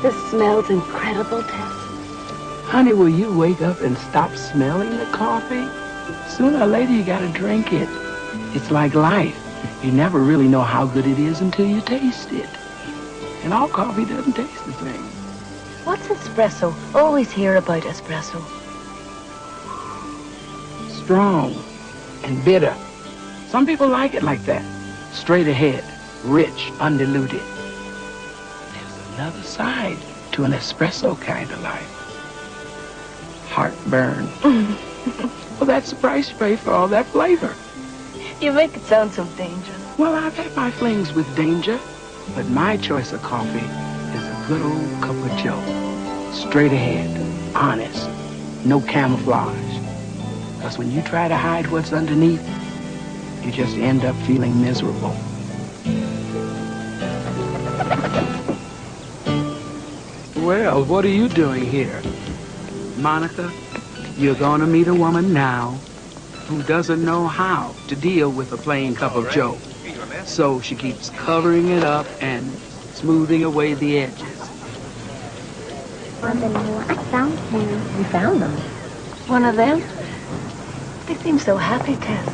This smells incredible, Tess. Honey, will you wake up and stop smelling the coffee? Sooner or later, you gotta drink it. It's like life. You never really know how good it is until you taste it. And all coffee doesn't taste the same. What's espresso? Always hear about espresso. Strong and bitter. Some people like it like that. Straight ahead, rich, undiluted. There's another side to an espresso kind of life. Heartburn. Well, that's the price you pay for all that flavor. You make it sound so dangerous. Well, I've had my flings with danger, but my choice of coffee is a good old cup of joe. Straight ahead, honest, no camouflage. Because when you try to hide what's underneath, you just end up feeling miserable. Well, what are you doing here? Monica, you're going to meet a woman now who doesn't know how to deal with a plain cup of joe. So she keeps covering it up and smoothing away the edges. I found them. You found them? One of them? They seem so happy, Tess.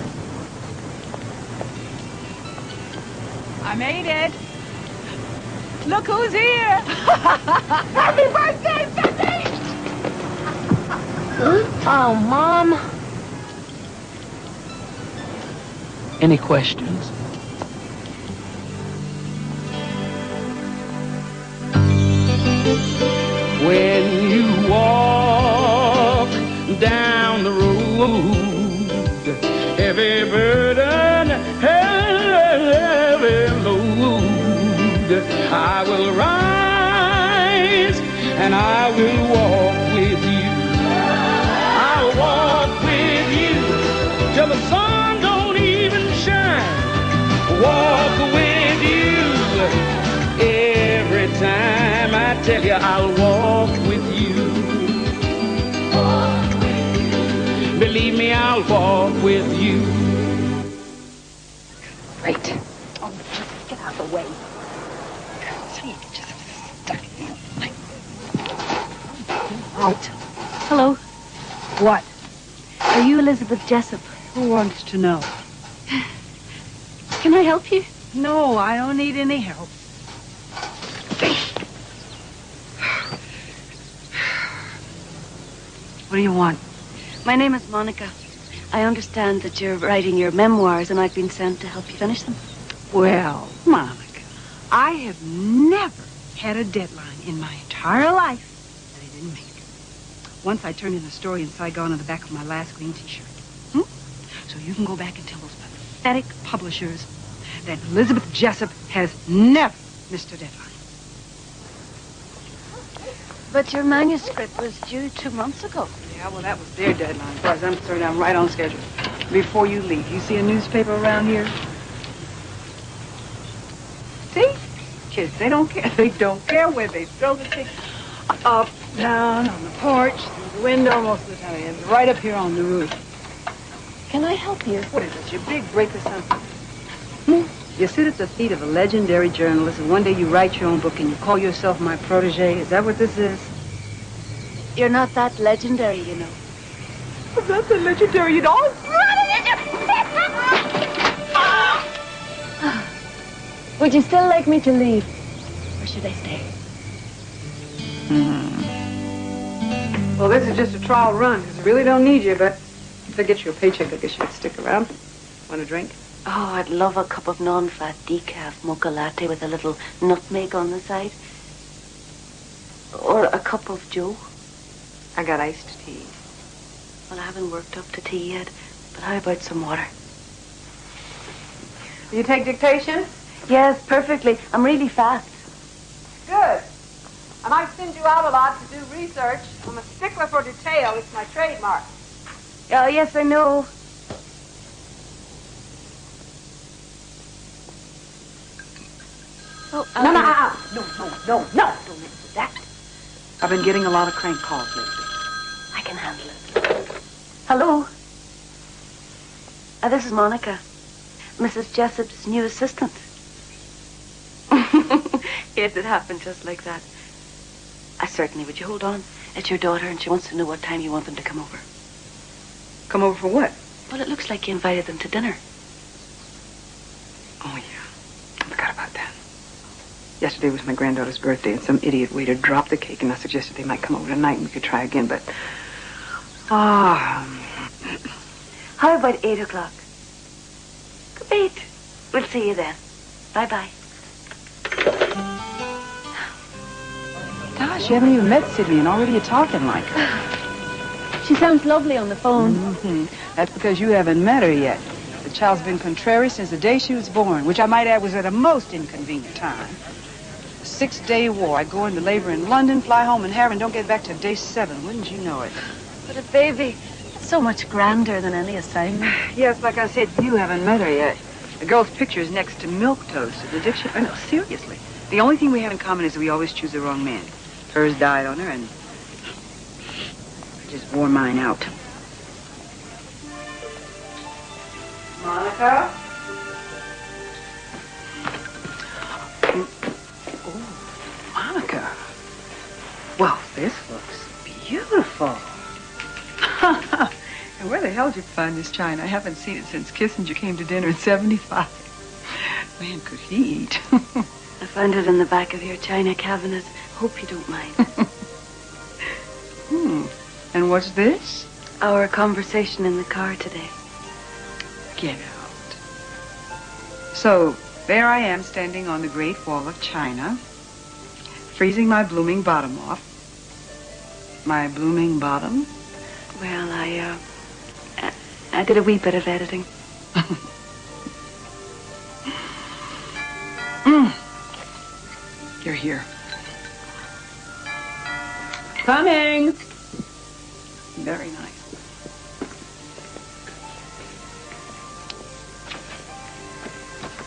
I made it. Look who's here. Happy birthday, Betty! Oh, Mom. Any questions? When you walk down the road, heavy burden, heavy load, I will rise and I will walk with you. I'll walk with you till the sun don't even shine. Walk with you every time I tell you I'll walk with you. Walk with you. Believe me, I'll walk with you. Right. Oh, get out of the way. Out. Hello. What? Are you Elizabeth Jessup? Who wants to know? Can I help you? No, I don't need any help. What do you want? My name is Monica. I understand that you're writing your memoirs and I've been sent to help you finish them. Well, Monica, I have never had a deadline in my entire life that I didn't make. Once I turned in a story in Saigon on the back of my last green T-shirt. So you can go back and tell those pathetic publishers that Elizabeth Jessup has never missed a deadline. But your manuscript was due 2 months ago. Yeah, well, that was their deadline. As far as I'm concerned, I'm right on schedule. Before you leave, you see a newspaper around here? See? Kids, they don't care. They don't care where they throw the thing. Up, down, on the porch, through the window, most of the time. It's right up here on the roof. Can I help you? What is it, your big break or something? You sit at the feet of a legendary journalist, and one day you write your own book and you call yourself my protege. Is that what this is? You're not that legendary, you know. I'm not the legendary at all. Would you still like me to leave? Or should I stay? Well, this is just a trial run, because I really don't need you, but if I get you a paycheck, I guess you'd stick around. Want a drink? Oh, I'd love a cup of non-fat decaf mocha latte with a little nutmeg on the side. Or a cup of joe. I got iced tea. Well, I haven't worked up to tea yet, but how about some water? Will you take dictation? Yes, perfectly. I'm really fast. Good. I might send you out a lot to do research. I'm a stickler for detail. It's my trademark. Oh, yes, I know. Oh, No, don't answer that. I've been getting a lot of crank calls lately. I can handle it. Hello. This is Monica, Mrs. Jessup's new assistant. Yes, it happened just like that. Certainly. Would you hold on? It's your daughter, and she wants to know what time you want them to come over. Come over for what? Well, it looks like you invited them to dinner. Oh, yeah. I forgot about that. Yesterday was my granddaughter's birthday, and some idiot waiter dropped the cake, and I suggested they might come over tonight and we could try again, but... How about 8 o'clock? Great. We'll see you then. Bye-bye. Gosh, you haven't even met Sydney, and already you're talking like her. She sounds lovely on the phone. Mm-hmm. That's because you haven't met her yet. The child's been contrary since the day she was born, which I might add was at a most inconvenient time. A 6-day war. I go into labor in London, fly home in Harrow, and don't get back till day 7. Wouldn't you know it? But a baby, so much grander than any assignment. Yes, like I said, you haven't met her yet. The girl's picture is next to milquetoast at the dictionary. No, seriously. The only thing we have in common is that we always choose the wrong man. Hers died on her, and I just wore mine out. Monica? Oh, Monica. Well, this looks beautiful. And where the hell did you find this china? I haven't seen it since Kissinger came to dinner in 75. Man, could he eat. I found it in the back of your china cabinet. Hope you don't mind. And what's this? Our conversation in the car today. Get out. So, there I am standing on the Great Wall of China, freezing my blooming bottom off. My blooming bottom? Well, I did a wee bit of editing. You're here. Coming. Very nice.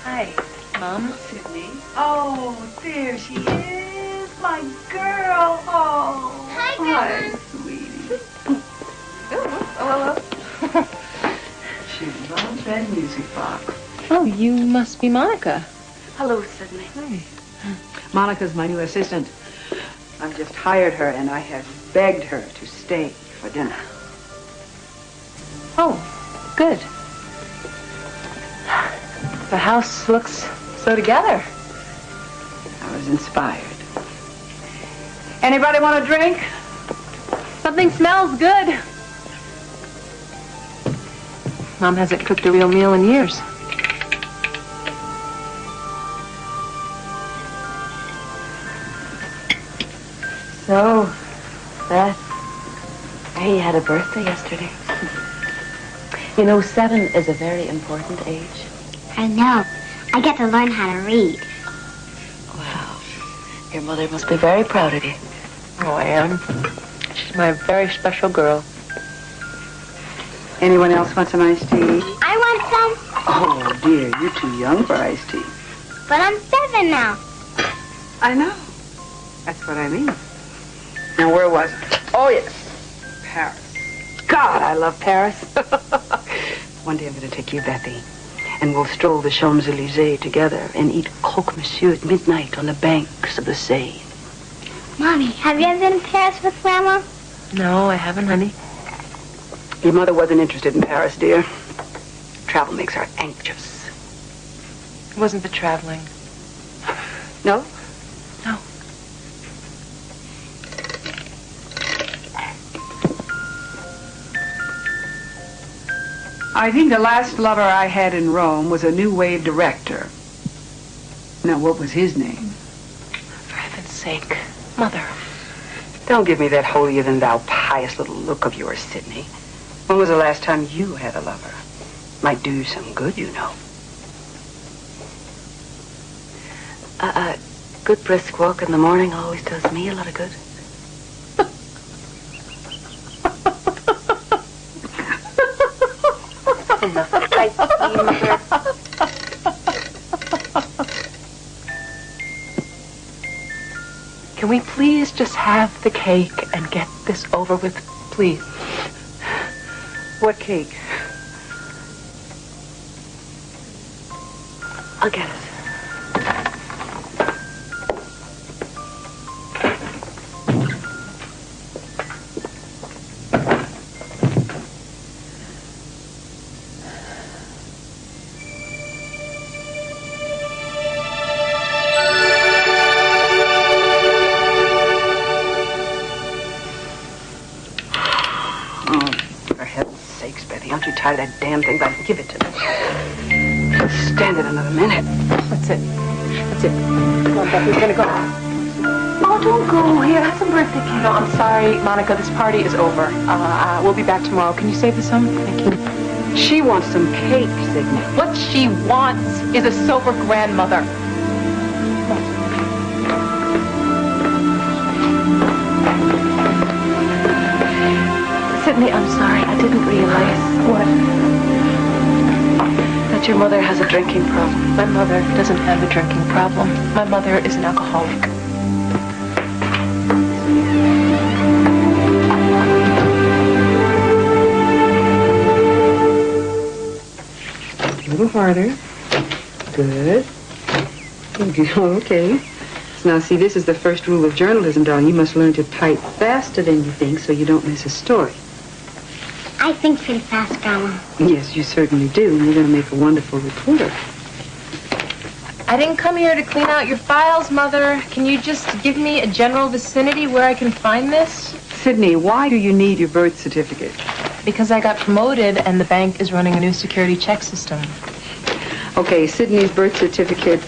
Hi, Mom. Sydney. Oh, there she is, my girl. Oh, Hi, Grandma. hi, sweetie. Oh. She loves that music box. Oh, you must be Monica. Hello, Sydney. Hi. Monica's my new assistant. I've just hired her, and I have begged her to stay for dinner. Oh, good. The house looks so together. I was inspired. Anybody want a drink? Something smells good. Mom hasn't cooked a real meal in years. So, Beth, he had a birthday yesterday. You know, 7 is a very important age. I know. I get to learn how to read. Wow. Your mother must be very proud of you. Oh, I am. She's my very special girl. Anyone else want some iced tea? I want some, Oh, dear, you're too young for iced tea. but I'm 7 now. I know. That's what I mean. Now, where was I? Oh, yes. Paris. God, I love Paris. One day I'm going to take you, Bethy, and we'll stroll the Champs-Élysées together and eat croque monsieur at midnight on the banks of the Seine. Mommy, have you ever been in Paris with Grandma? No, I haven't, honey. Your mother wasn't interested in Paris, dear. Travel makes her anxious. It wasn't the traveling. No? No. I think the last lover I had in Rome was a new wave director. Now, what was his name? For heaven's sake. Mother. Don't give me that holier-than-thou pious little look of yours, Sydney. When was the last time you had a lover? Might do you some good, you know. A good brisk walk in the morning always does me a lot of good. I see, Mother. Can we please just have the cake and get this over with, please? What cake? I'll get it. try that damn thing, but give it to me. Can't stand it another minute. That's it. That's it. Come on, Becky, we're gonna go. Oh, don't go. Here, have some birthday cake. No, I'm sorry, Monica. This party is over. We'll be back tomorrow. Can you save the some? Thank you. She wants some cake, Sydney. What she wants is a sober grandmother. Sydney, I'm sorry. I didn't realize. What? That your mother has a drinking problem. My mother doesn't have a drinking problem. My mother is an alcoholic. A little harder. Good. Okay. Now, see, this is the first rule of journalism, darling. You must learn to type faster than you think so you don't miss a story. I think pretty fast, Grandma. Yes, you certainly do. And you're going to make a wonderful reporter. I didn't come here to clean out your files, Mother. Can you just give me a general vicinity where I can find this? Sydney, why do you need your birth certificate? Because I got promoted and the bank is running a new security check system. Okay, Sydney's birth certificate.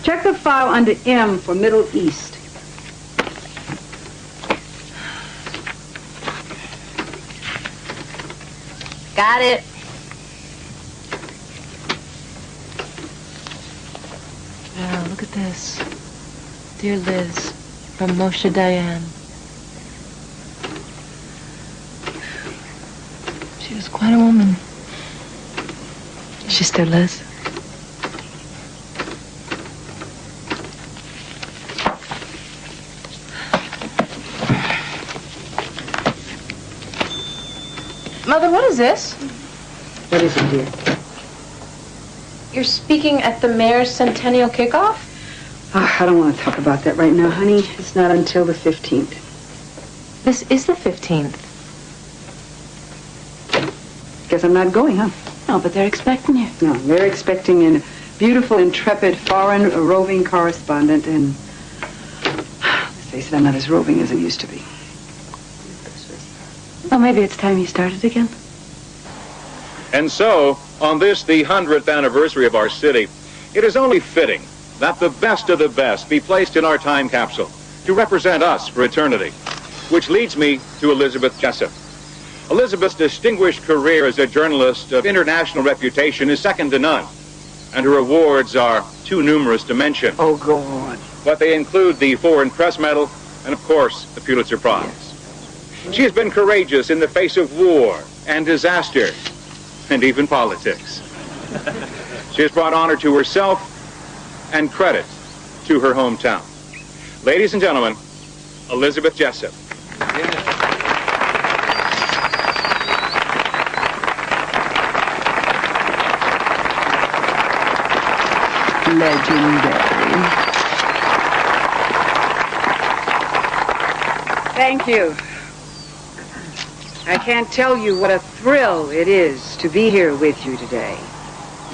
Check the file under M for Middle East. Got it. Wow, look at this. Dear Liz, from Moshe Dayan. She was quite a woman. Is she still Liz? Mother, what is this? What is it, dear? You're speaking at the mayor's centennial kickoff? Oh, I don't want to talk about that right now, honey. It's not until the 15th. This is the 15th. Guess I'm not going, huh? No, but they're expecting you. No, they're expecting a beautiful, intrepid, foreign roving correspondent, and let's face it, I'm not as roving as I used to be. Well, maybe it's time you started again. And so, on this, the 100th anniversary of our city, it is only fitting that the best of the best be placed in our time capsule to represent us for eternity. Which leads me to Elizabeth Jessup. Elizabeth's distinguished career as a journalist of international reputation is second to none, and her awards are too numerous to mention. Oh, go on. But they include the Foreign Press Medal and, of course, the Pulitzer Prize. She has been courageous in the face of war and disaster, and even politics. She has brought honor to herself and credit to her hometown. Ladies and gentlemen, Elizabeth Jessup. Legendary. Thank you. I can't tell you what a thrill it is to be here with you today.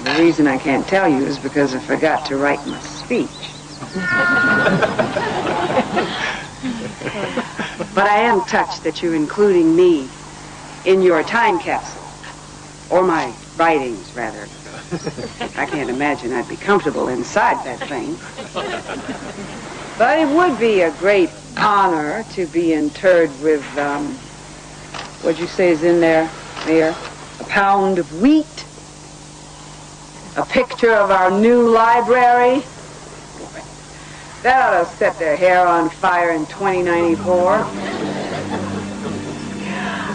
The reason I can't tell you is because I forgot to write my speech. But I am touched that you're including me in your time capsule. Or my writings, rather. I can't imagine I'd be comfortable inside that thing. But it would be a great honor to be interred with, what'd you say is in there, Mayor? A pound of wheat? A picture of our new library? That ought to set their hair on fire in 2094.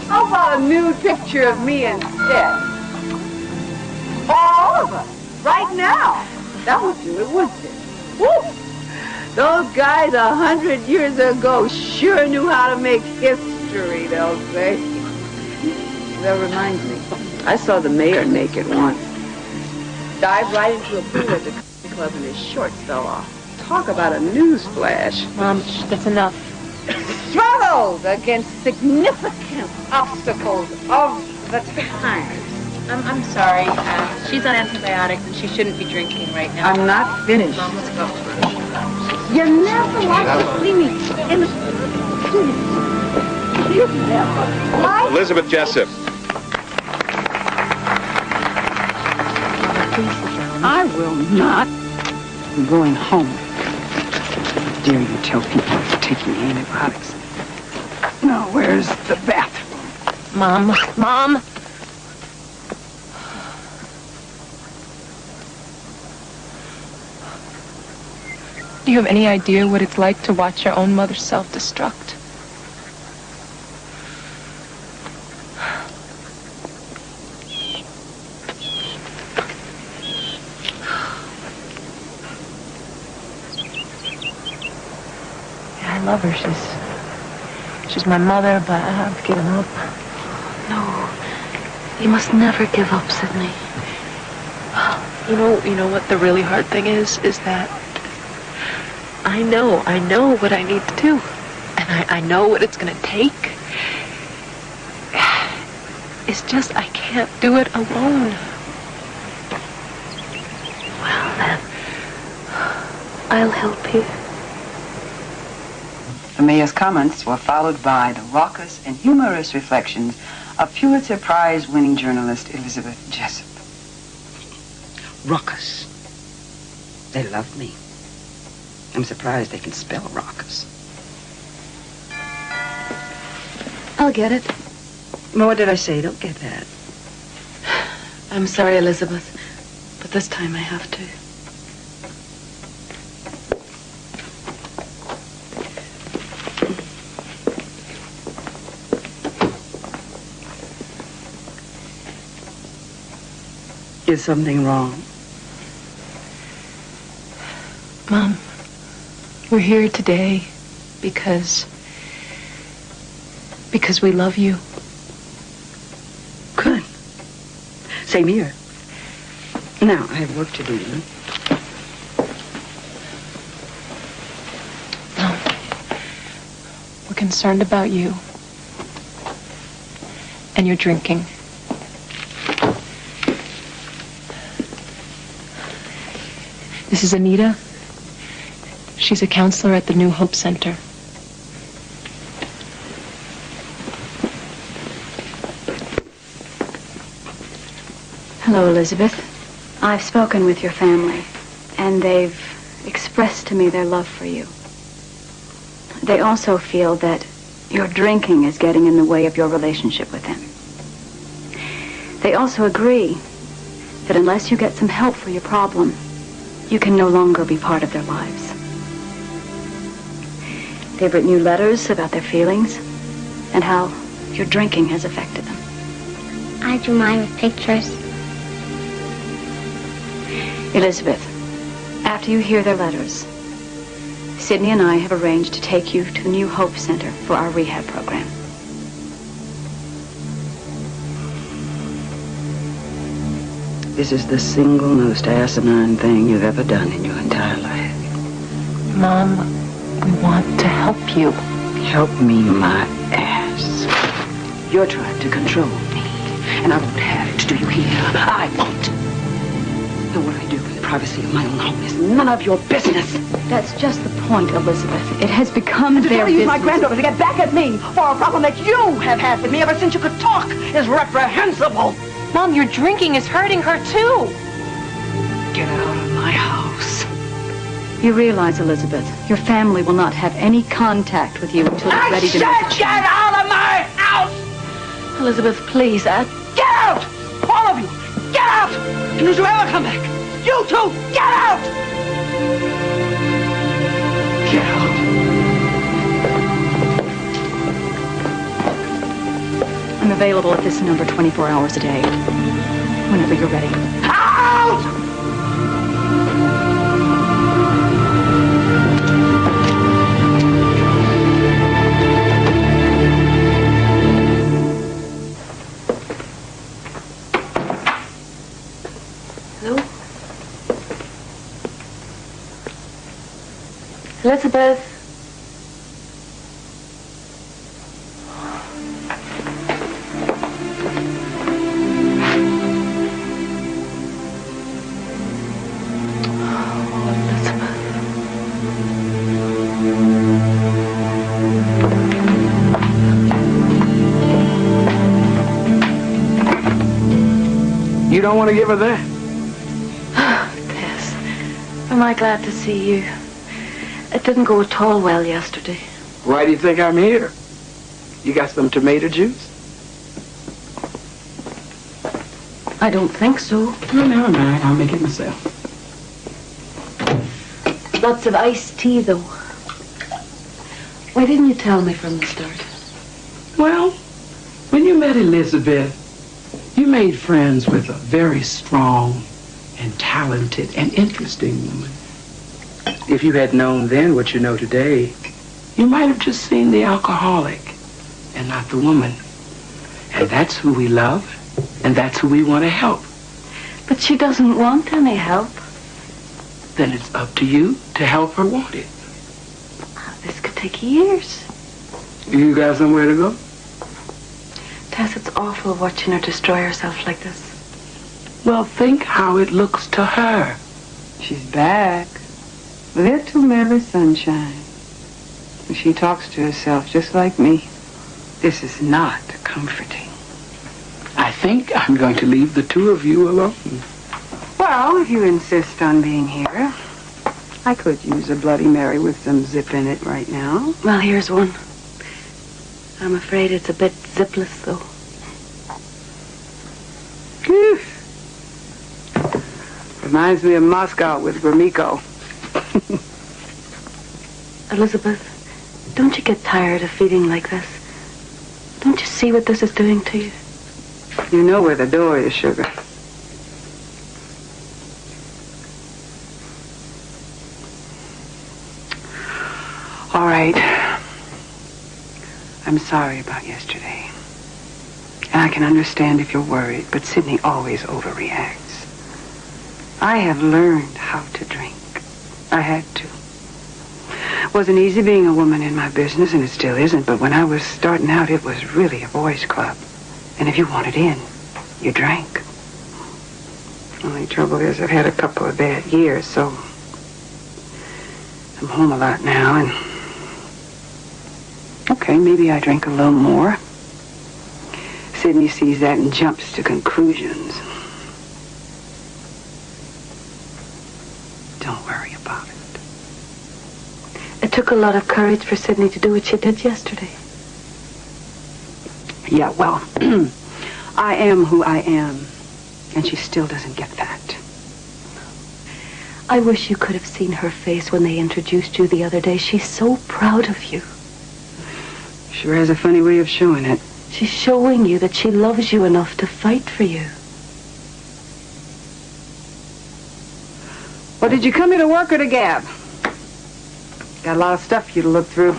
How about a nude picture of me instead? All of us, right now. That would do it, wouldn't it? Woo! Those guys 100 years ago sure knew how to make history, they'll say. That reminds me, I saw the mayor naked once. Dived right into a pool at the country club and his shorts fell off. Talk about a news flash. Mom, that's enough. Struggles against significant obstacles of the times. I'm sorry. She's on antibiotics and she shouldn't be drinking right now. I'm not finished. Mom, let's go. You never like to see me in the... You never like... Elizabeth Jessup. I will not. I'm going home. How dare you tell people you're taking antibiotics? Now, where's the bathroom? Mom. Mom! Do you have any idea what it's like to watch your own mother self-destruct? Yeah, I love her. She's my mother, but I've given up. No, you must never give up, Sydney. You know what the really hard thing is that I know what I need to do. And I know what it's gonna take. It's just I can't do it alone. Well, then, I'll help you. The mayor's comments were followed by the raucous and humorous reflections of Pulitzer Prize-winning journalist Elizabeth Jessup. Raucous. They love me. I'm surprised they can spell raucous. I'll get it. Well, what did I say? Don't get that. I'm sorry, Elizabeth, but this time I have to. Is something wrong? Mom, we're here today because we love you. Good. Same here. Now, I have work to do. Mom, we're concerned about you and your drinking. This is Anita. She's a counselor at the New Hope Center. Hello, Elizabeth. I've spoken with your family, and they've expressed to me their love for you. They also feel that your drinking is getting in the way of your relationship with them. They also agree that unless you get some help for your problem, you can no longer be part of their lives. They've written you letters about their feelings and how your drinking has affected them. I drew mine with pictures. Elizabeth, after you hear their letters, Sydney and I have arranged to take you to the New Hope Center for our rehab program. This is the single most asinine thing you've ever done in your entire life. Mom, we want to help you. Help me, my ass. You're trying to control me, and I won't have it. Do you hear? I won't. And what I do in the privacy of my own home is none of your business. That's just the point, Elizabeth. It has become their business. To use my granddaughter to get back at me for a problem that you have had with me ever since you could talk is reprehensible. Mom, your drinking is hurting her too. Get out of my house. You realize, Elizabeth, your family will not have any contact with you until you're ready to make a change. Get out of my house! Elizabeth, please, Get out! All of you! Get out! And don't you ever come back! You two, get out! Get out! I'm available at this number 24 hours a day, whenever you're ready. Out! Hello? Elizabeth? You don't want to give her that? Am I glad to see you? It didn't go at all well yesterday. Why do you think I'm here? You got some tomato juice? I don't think so. Well, never mind. I'll make it myself. Lots of iced tea, though. Why didn't you tell me from the start? Well, when you met Elizabeth, you made friends with a very strong and talented and interesting woman. If you had known then what you know today, you might have just seen the alcoholic and not the woman. And that's who we love, and that's who we want to help. But she doesn't want any help. Then it's up to you to help her want it. This could take years. You got somewhere to go? Tess, it's awful watching her destroy herself like this. Well, think how it looks to her. She's back. Little Mary Sunshine. She talks to herself just like me. This is not comforting. I think I'm going to leave the two of you alone. Well, if you insist on being here, I could use a Bloody Mary with some zip in it right now. Well, here's one. I'm afraid it's a bit zipless, though. Phew. Reminds me of Moscow with Gromyko. Elizabeth, don't you get tired of feeling like this? Don't you see what this is doing to you? You know where the door is, sugar. All right. I'm sorry about yesterday. And I can understand if you're worried, but Sydney always overreacts. I have learned how to drink. I had to. Wasn't easy being a woman in my business, and it still isn't, but when I was starting out, it was really a boys' club. And if you wanted in, you drank. Only trouble is I've had a couple of bad years, so I'm home a lot now, and okay, maybe I drink a little more. Sydney sees that and jumps to conclusions. Don't worry about it. It took a lot of courage for Sydney to do what she did yesterday. Yeah, well, I am who I am, and she still doesn't get that. I wish you could have seen her face when they introduced you the other day. She's so proud of you. Sure has a funny way of showing it. She's showing you that she loves you enough to fight for you. Well, did you come here to work or to gab? Got a lot of stuff for you to look through.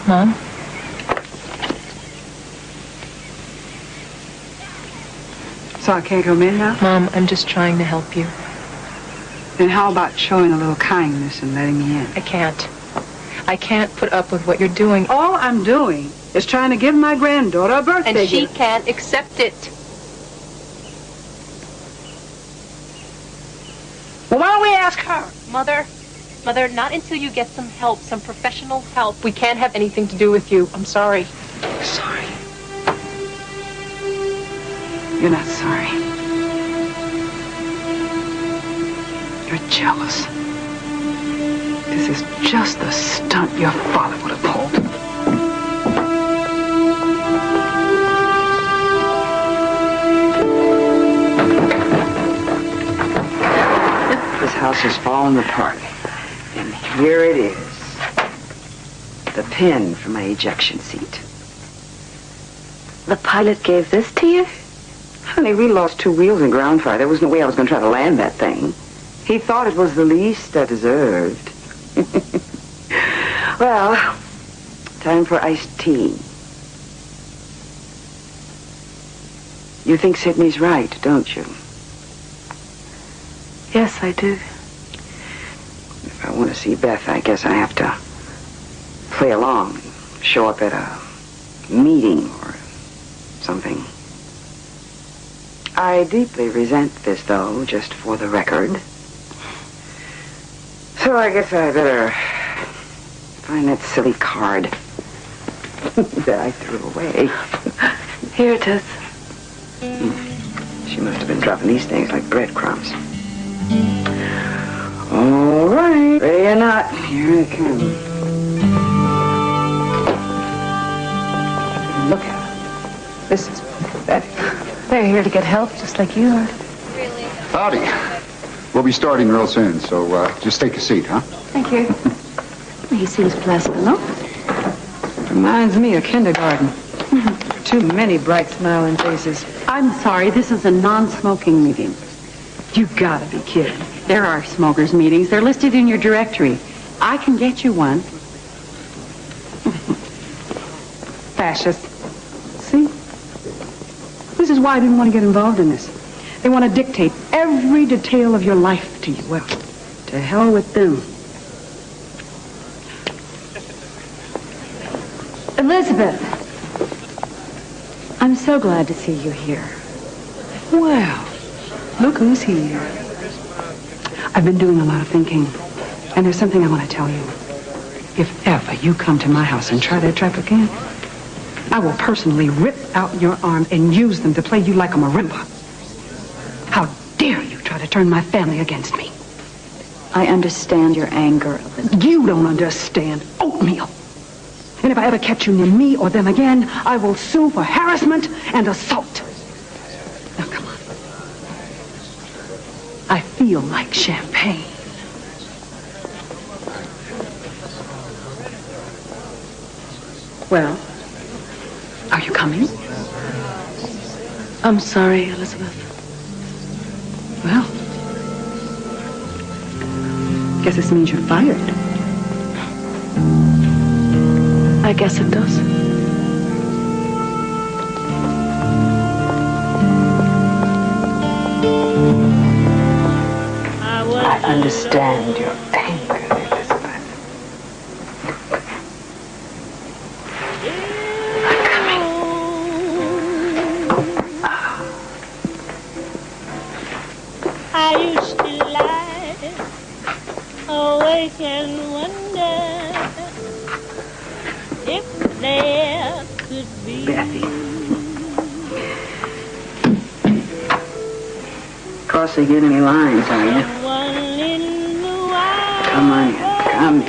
Mom? So I can't come in now? Mom, I'm just trying to help you. Then how about showing a little kindness and letting me in? I can't. I can't put up with what you're doing. All I'm doing is trying to give my granddaughter a birthday And she gift. can't accept it. Well, why don't we ask her? Mother, not until you get some help, some professional help. We can't have anything to do with you. I'm sorry. Sorry. You're not sorry. You're jealous. This is just the stunt your father would have pulled. This house is falling apart. And here it is. The pin for my ejection seat. The pilot gave this to you? Honey, we lost 2 wheels in ground fire. There was no way I was going to try to land that thing. He thought it was the least I deserved. Well, time for iced tea. You think Sydney's right, don't you? Yes, I do. If I want to see Beth, I guess I have to play along and show up at a meeting or something. I deeply resent this, though, just for the record. So I guess I better find that silly card that I threw away. Here it is. She must have been dropping these things like breadcrumbs. All right, ready or not, here they come. Look at her. This is pathetic. They're here to get help, just like you are. Howdy. We'll be starting real soon, so just take a seat, huh? Thank you. He seems pleasant enough. Reminds me of kindergarten. Too many bright smiling faces. I'm sorry, this is a non-smoking meeting. You gotta be kidding. There are smokers' meetings. They're listed in your directory. I can get you one. Fascist. See? This is why I didn't want to get involved in this. They want to dictate every detail of your life to you. Well, to hell with them. Elizabeth, I'm so glad to see you here. Well, look who's here. I've been doing a lot of thinking, and there's something I want to tell you. If ever you come to my house and try that trap again, I will personally rip out your arms and use them to play you like a marimba. How dare you try to turn my family against me? I understand your anger, Elizabeth. You don't understand oatmeal. And if I ever catch you near me or them again, I will sue for harassment and assault. Now, come on. I feel like champagne. Well, are you coming? I'm sorry, Elizabeth. Well, guess this means you're fired. I guess it does. I understand your anger, Elizabeth. I'm coming. I used to lie awake and wonder if there could be Bethy. Crossing enemy lines, are you? someone in the world. Come on in. Come in.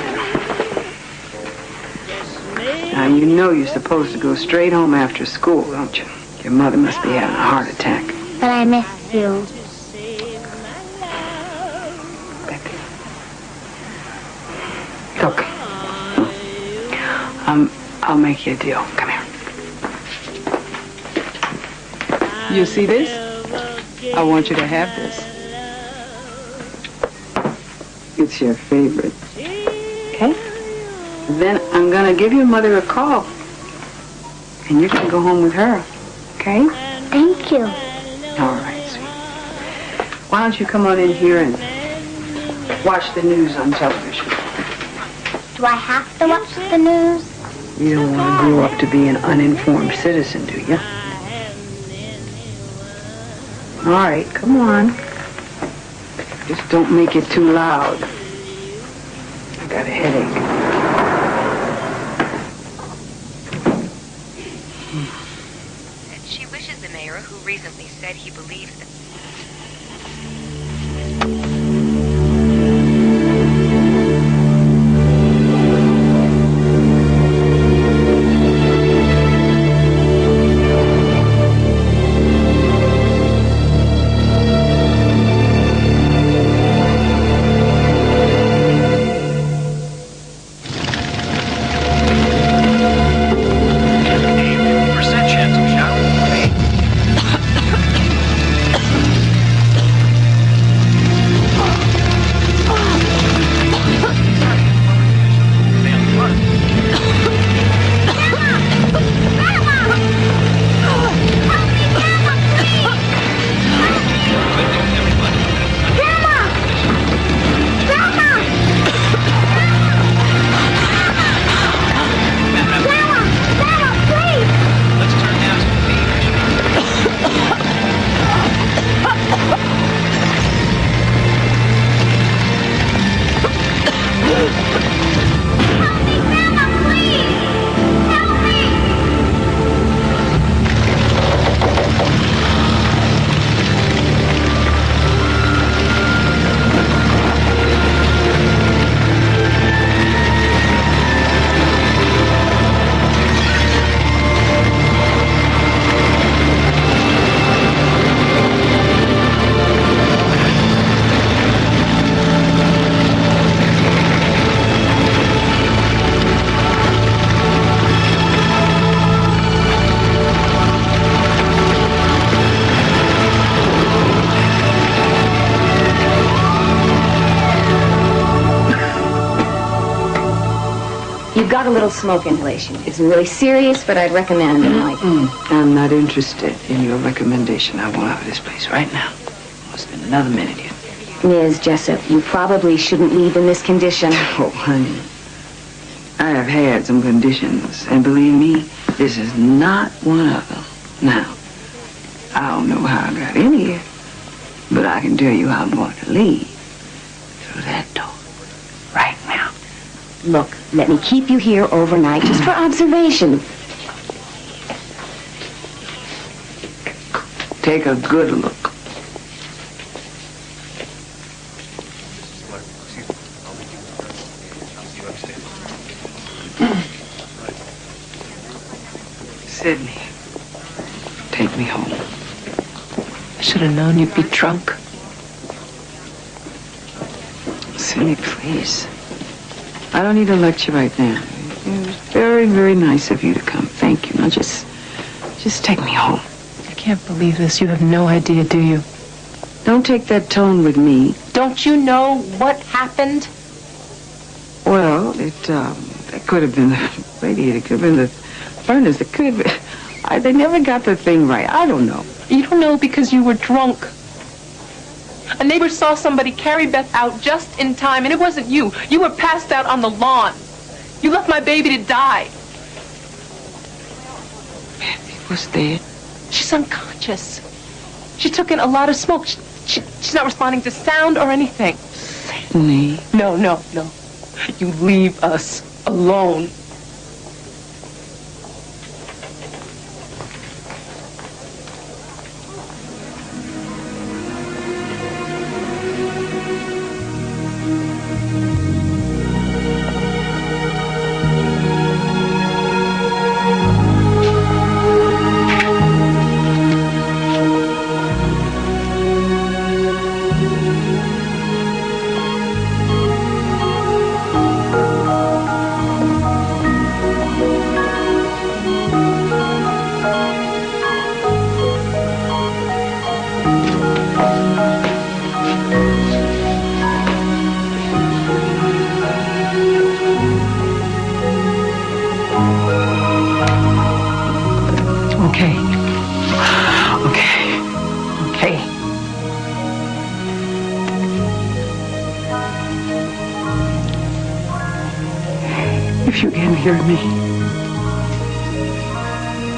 Now, you know you're supposed to go straight home after school, don't you? Your mother must be having a heart attack. But I miss you. Bethy. Look. I'll make you a deal. Come here. You see this? I want you to have this. It's your favorite. Okay? Then I'm going to give your mother a call. And you're going to go home with her. Okay? Thank you. All right, sweet. Why don't you come on in here and watch the news on television? Do I have to watch the news? You don't want to grow up to be an uninformed citizen, do you? All right, come on. Just don't make it too loud. I got a headache. She wishes the mayor, who recently said he believes that... You've got a little smoke inhalation. It isn't really serious, but I'd recommend it. I'm not interested in your recommendation. I want out of this place right now. I'll spend another minute here. Ms. Jessup, you probably shouldn't leave in this condition. Oh, honey. I have had some conditions, and believe me, this is not one of them. Now, I don't know how I got in here, but I can tell you how I'm going to leave through that door right now. Look, let me keep you here overnight just for observation. Take a good look. Sydney, take me home. I should have known you'd be drunk. Sydney, please. I don't need a lecture right now. It was very, very nice of you to come. Thank you. Now just take me home. I can't believe this. You have no idea, do you? Don't take that tone with me. Don't you know what happened? Well, that could have been the radiator, it could have been the furnace, it could have been... They never got the thing right. I don't know. You don't know because you were drunk. A neighbor saw somebody carry Beth out just in time, and it wasn't you. You were passed out on the lawn. You left my baby to die. Beth was dead. She's unconscious. She took in a lot of smoke. She's not responding to sound or anything. Sydney. No. You leave us alone. Okay. If you can hear me,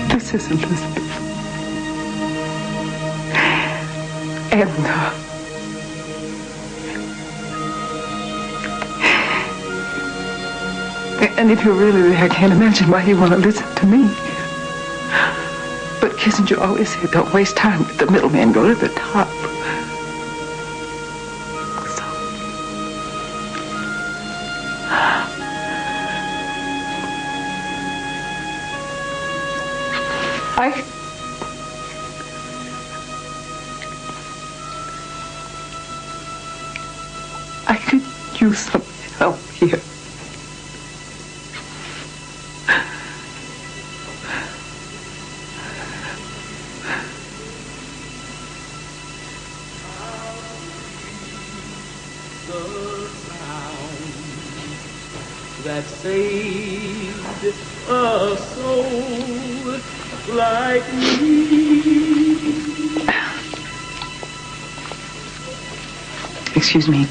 this is Elizabeth. And if you're really there, I can't imagine why you want to listen to me. But Kissinger always said, don't waste time with the middleman, go to the top. So, I could use some help here. That saved a soul like me. Excuse me.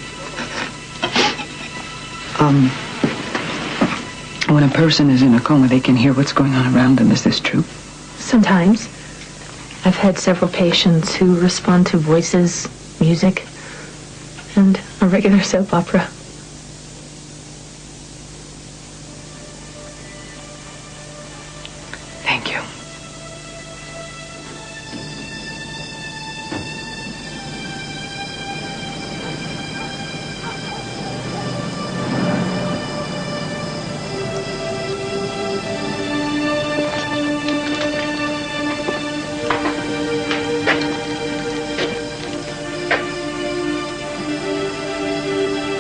When a person is in a coma, they can hear what's going on around them. Is this true? Sometimes. I've had several patients who respond to voices, music, and a regular soap opera. Thank you.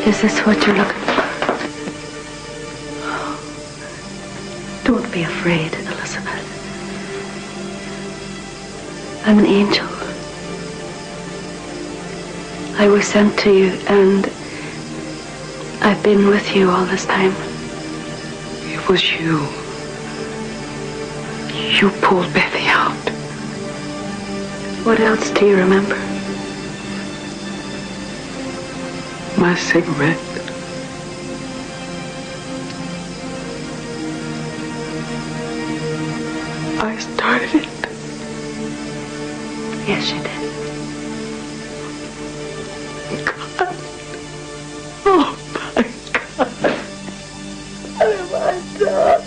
Is this what you're looking for? Don't be afraid, Elizabeth. I'm an angel. I was sent to you, and I've been with you all this time. You It was you. You pulled Bethy out. What else do you remember? My cigarette. I started it. Yes, you did. God. Oh, my God. What have I done?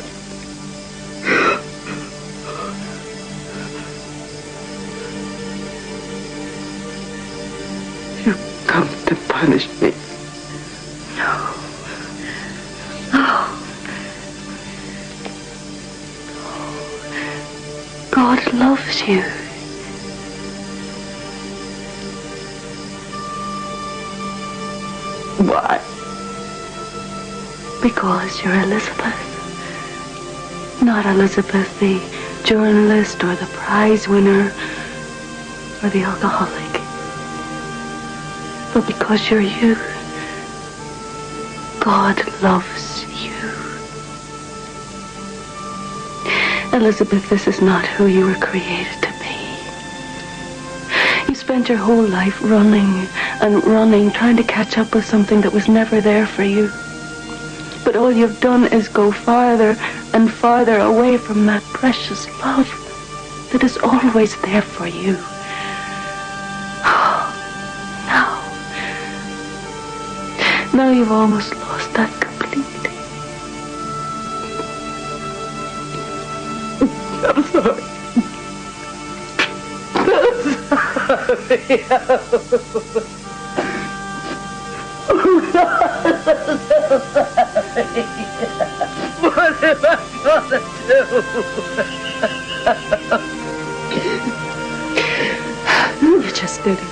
You've come to punish me. No. No. God loves you. Why? Because you're Elizabeth. Not Elizabeth, the journalist or the prize winner or the alcoholic. But because you're you. God loves you. Elizabeth, this is not who you were created to be. You spent your whole life running and running, trying to catch up with something that was never there for you. But all you've done is go farther and farther away from that precious love that is always there for you. Now you've almost lost that completely. I'm sorry. What am I gonna do? You just did it.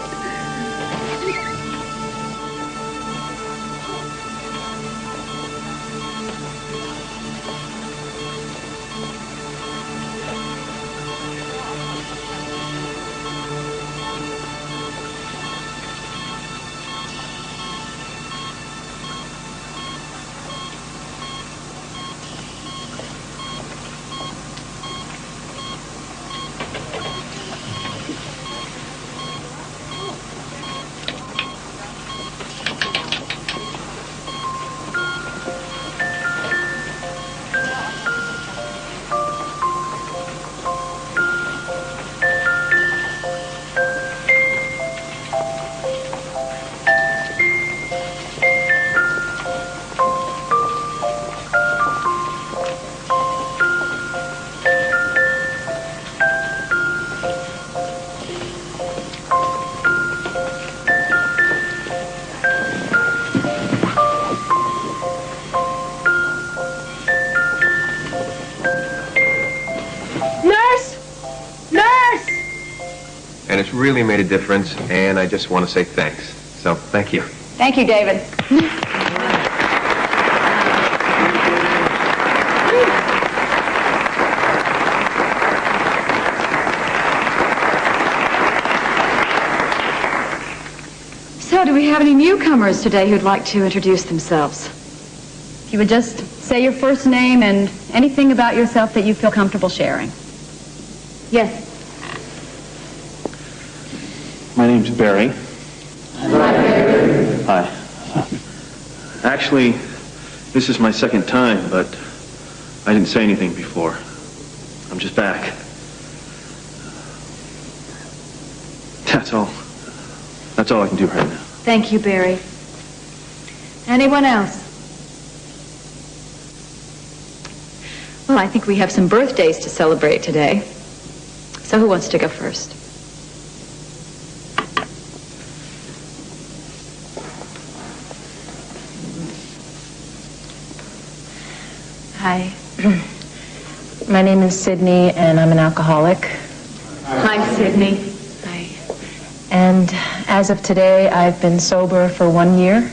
And it's really made a difference, and I just want to say thanks. So, thank you. Thank you, David. So, do we have any newcomers today who'd like to introduce themselves? If you would just say your first name and anything about yourself that you feel comfortable sharing. Yes. My name's Barry. Hi. Actually, this is my second time, but I didn't say anything before. I'm just back. That's all. That's all I can do right now. Thank you, Barry. Anyone else? Well, I think we have some birthdays to celebrate today. So who wants to go first? Hi. My name is Sydney, and I'm an alcoholic. Hi, Sydney. Hi. And as of today, I've been sober for 1 year.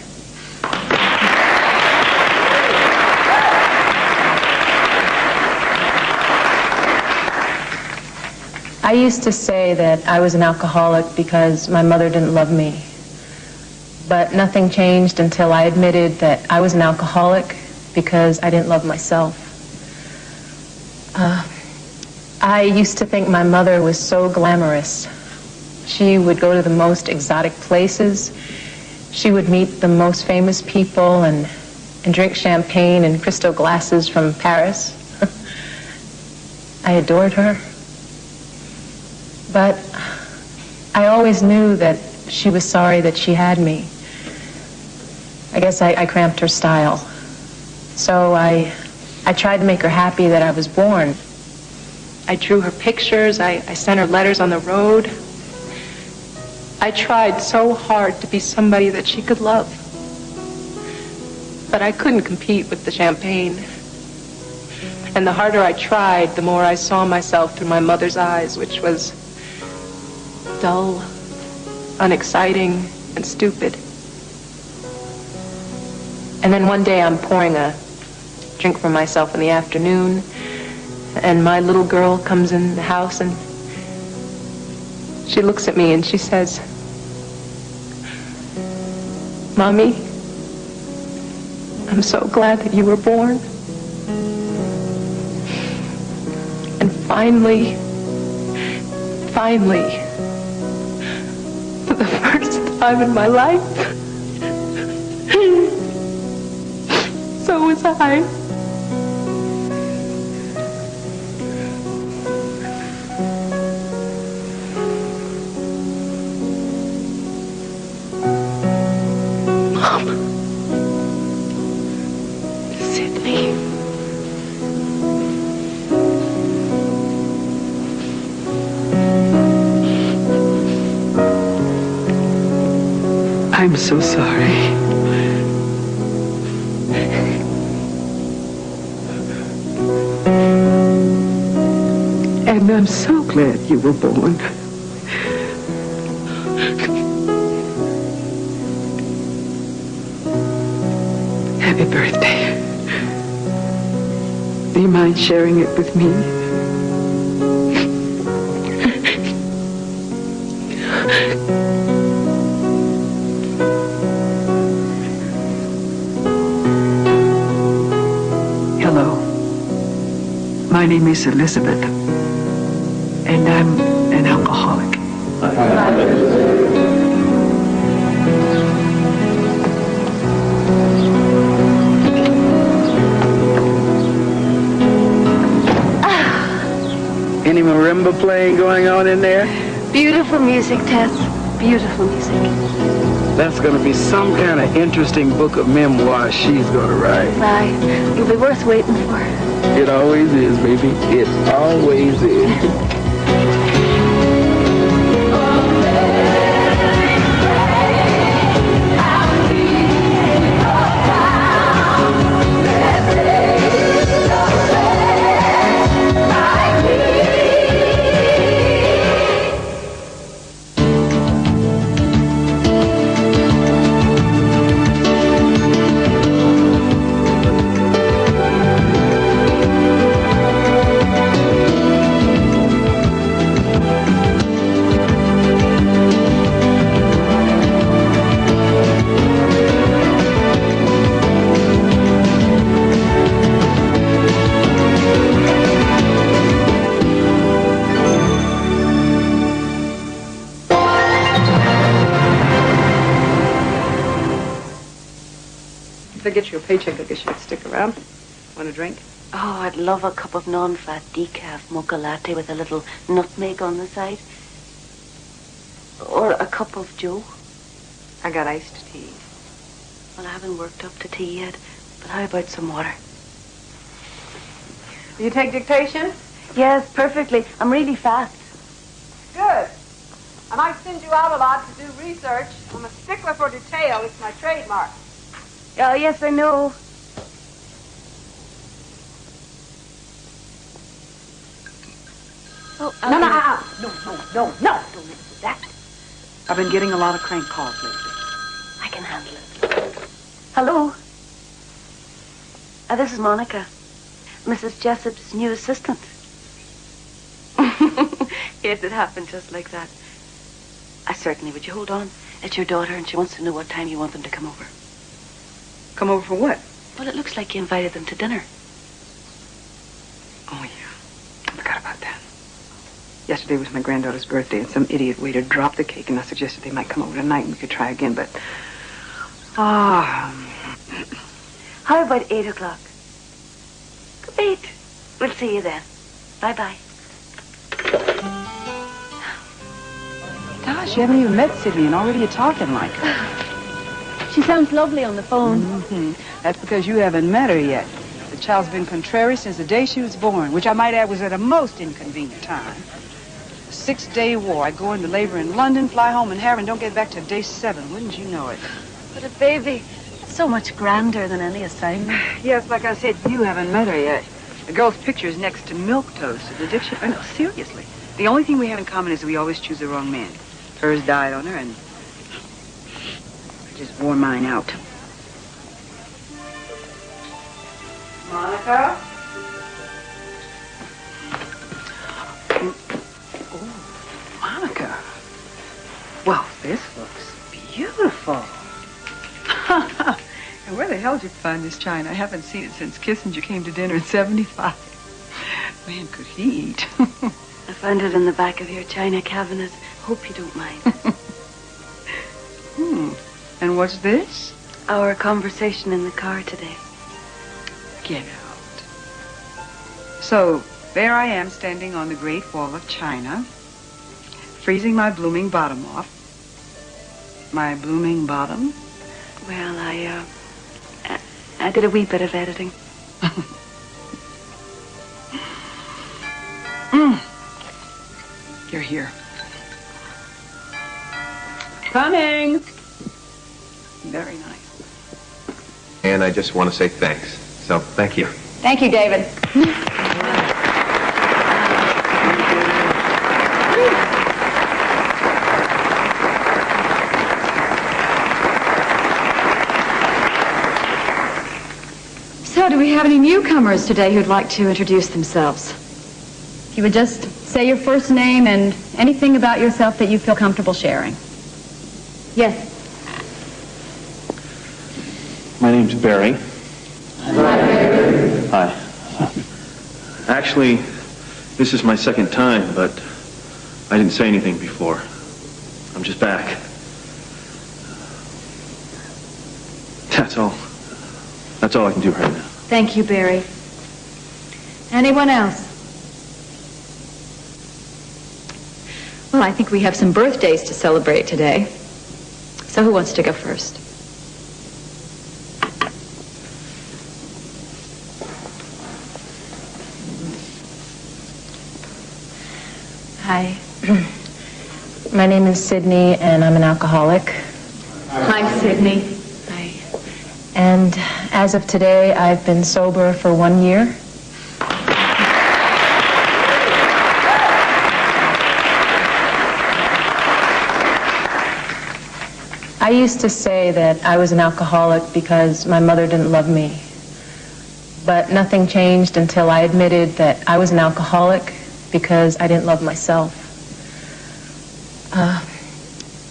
I used to say that I was an alcoholic because my mother didn't love me. But nothing changed until I admitted that I was an alcoholic because I didn't love myself. I used to think my mother was so glamorous. She would go to the most exotic places. She would meet the most famous people and drink champagne in crystal glasses from Paris. I adored her. But I always knew that she was sorry that she had me. I guess I cramped her style. So I tried to make her happy that I was born. I drew her pictures, I sent her letters on the road. I tried so hard to be somebody that she could love. But I couldn't compete with the champagne. And the harder I tried, the more I saw myself through my mother's eyes, which was dull, unexciting, and stupid. And then one day I'm pouring a drink for myself in the afternoon, and my little girl comes in the house and she looks at me and she says, "Mommy, I'm so glad that you were born." And finally, for the first time in my life, so was I. I'm so sorry. And I'm so glad you were born. Happy birthday. Do you mind sharing it with me? My name is Elizabeth, and I'm an alcoholic. Any marimba playing going on in there? Beautiful music, Tess. Beautiful music. That's going to be some kind of interesting book of memoirs she's going to write. Right. It'll be worth waiting for. It always is, baby. It always is. If I get you a paycheck, I guess you'd stick around. Want a drink? Oh, I'd love a cup of non-fat decaf mocha latte with a little nutmeg on the side. Or a cup of Joe. I got iced tea. Well, I haven't worked up to tea yet, but how about some water? Do you take dictation? Yes, perfectly. I'm really fast. Good. I might send you out a lot to do research. I'm a stickler for detail. It's my trademark. Oh, yes, I know. Oh, No, don't do that. I've been getting a lot of crank calls lately. I can handle it. Hello. This is Monica, Mrs. Jessup's new assistant. Yes, it happened just like that. Certainly, would you hold on? It's your daughter, and she wants to know what time you want them to come over. Come over for what? Well, it looks like you invited them to dinner. Oh, yeah. Yesterday was my granddaughter's birthday, and some idiot waiter dropped the cake, and I suggested they might come over tonight and we could try again, but... How about 8 o'clock? Great. We'll see you then. Bye-bye. Gosh, you haven't even met Sydney, and already you're talking like her. She sounds lovely on the phone. That's because you haven't met her yet. The child's been contrary since the day she was born, which I might add was at a most inconvenient time. 6-day war. I go into labor in London, fly home in Harrow, and don't get back till day 7. Wouldn't you know it? But a baby, so much grander than any assignment. Yes, like I said, you haven't met her yet. The girl's picture is next to milquetoast in the dictionary. No, seriously. The only thing we have in common is that we always choose the wrong man. Hers died on her, and I just wore mine out. Monica? Oh, Monica. Well, this looks beautiful. And where the hell did you find this china? I haven't seen it since Kissinger came to dinner in 75. Man, could he eat. I found it in the back of your china cabinet. Hope you don't mind. And what's this? Our conversation in the car today. Get out. So, there I am standing on the Great Wall of China, freezing my blooming bottom off. My blooming bottom? Well, I did a wee bit of editing. You're here. Coming. Very nice. And I just want to say thanks. So, thank you. Thank you, David. So, do we have any newcomers today who'd like to introduce themselves? If you would just say your first name and anything about yourself that you feel comfortable sharing. Yes. My name's Barry. Hi. Actually, this is my second time, but I didn't say anything before. I'm just back. That's all. That's all I can do right now. Thank you, Barry. Anyone else? Well, I think we have some birthdays to celebrate today. So who wants to go first? Hi. My name is Sydney, and I'm an alcoholic. Hi, Sydney. Hi. And as of today, I've been sober for 1 year. I used to say that I was an alcoholic because my mother didn't love me. But nothing changed until I admitted that I was an alcoholic because I didn't love myself.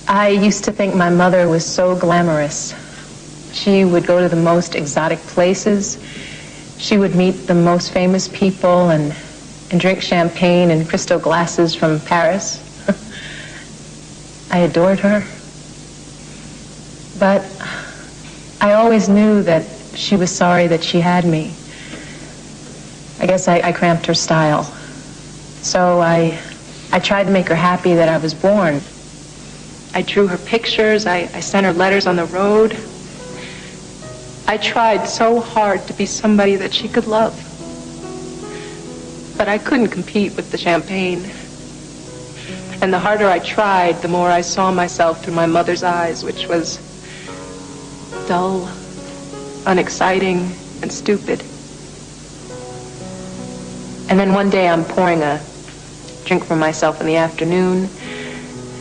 I used to think my mother was so glamorous. She would go to the most exotic places. She would meet the most famous people and drink champagne in crystal glasses from Paris. I adored her. But I always knew that she was sorry that she had me. I guess I cramped her style. So I tried to make her happy that I was born. I drew her pictures. I sent her letters on the road. I tried so hard to be somebody that she could love. But I couldn't compete with the champagne. And the harder I tried, the more I saw myself through my mother's eyes, which was dull, unexciting, and stupid. And then one day I'm pouring a drink for myself in the afternoon,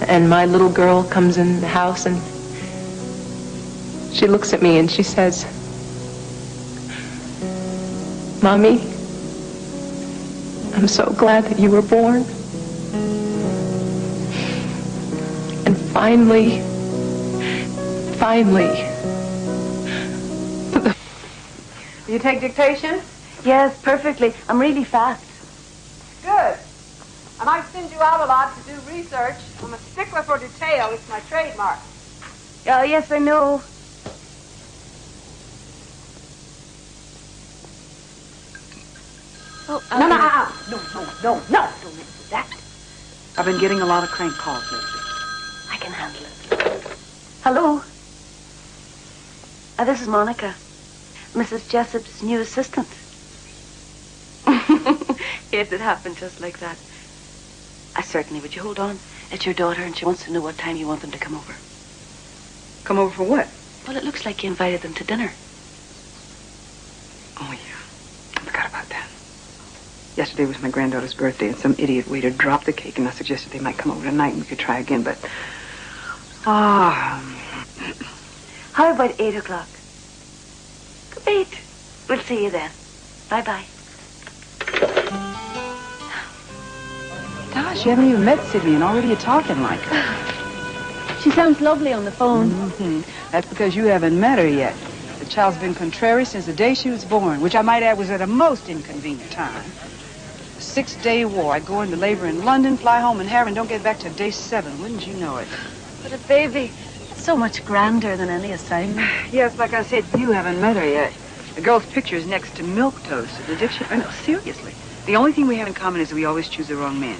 and my little girl comes in the house and she looks at me and she says, "Mommy, I'm so glad that you were born." And finally, Do you take dictation? Yes, perfectly. I'm really fast. Good. I might send you out a lot to do research. I'm a stickler for detail. It's my trademark. Oh, yes, I know. Oh, no, don't do that. I've been getting a lot of crank calls lately. I can handle it. Hello. This is Monica, Mrs. Jessup's new assistant. Yes, it happened just like that. Certainly, would you hold on? It's your daughter, and she wants to know what time you want them to come over. Come over for what? Well, it looks like you invited them to dinner. Oh, yeah. I forgot about that. Yesterday was my granddaughter's birthday, and some idiot waiter dropped the cake, and I suggested they might come over tonight, and we could try again, but... How about 8 o'clock? Great. We'll see you then. Bye-bye. Gosh, you haven't even met Sydney, and already you're talking like her. She sounds lovely on the phone. Mm-hmm. That's because you haven't met her yet. The child's been contrary since the day she was born, which I might add was at a most inconvenient time. A 6-day war. I'd go into labor in London, fly home in Harry, and don't get back till day 7. Wouldn't you know it? But a baby, so much grander than any assignment. Yes, like I said, you haven't met her yet. The girl's picture is next to milquetoast at the dictionary. No, seriously. The only thing we have in common is that we always choose the wrong man.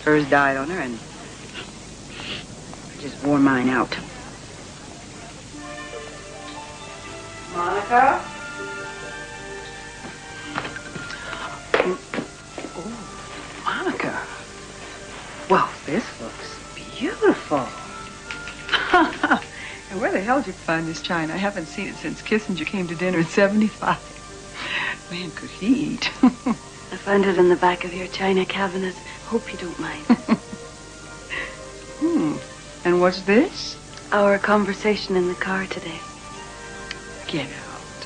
Hers died on her, and I just wore mine out. Monica? Oh, Monica. Well, this looks beautiful. And where the hell did you find this china? I haven't seen it since Kissinger came to dinner in 75. Man, could he eat. I found it in the back of your china cabinet. Hope you don't mind. And what's this? Our conversation in the car today. Get out.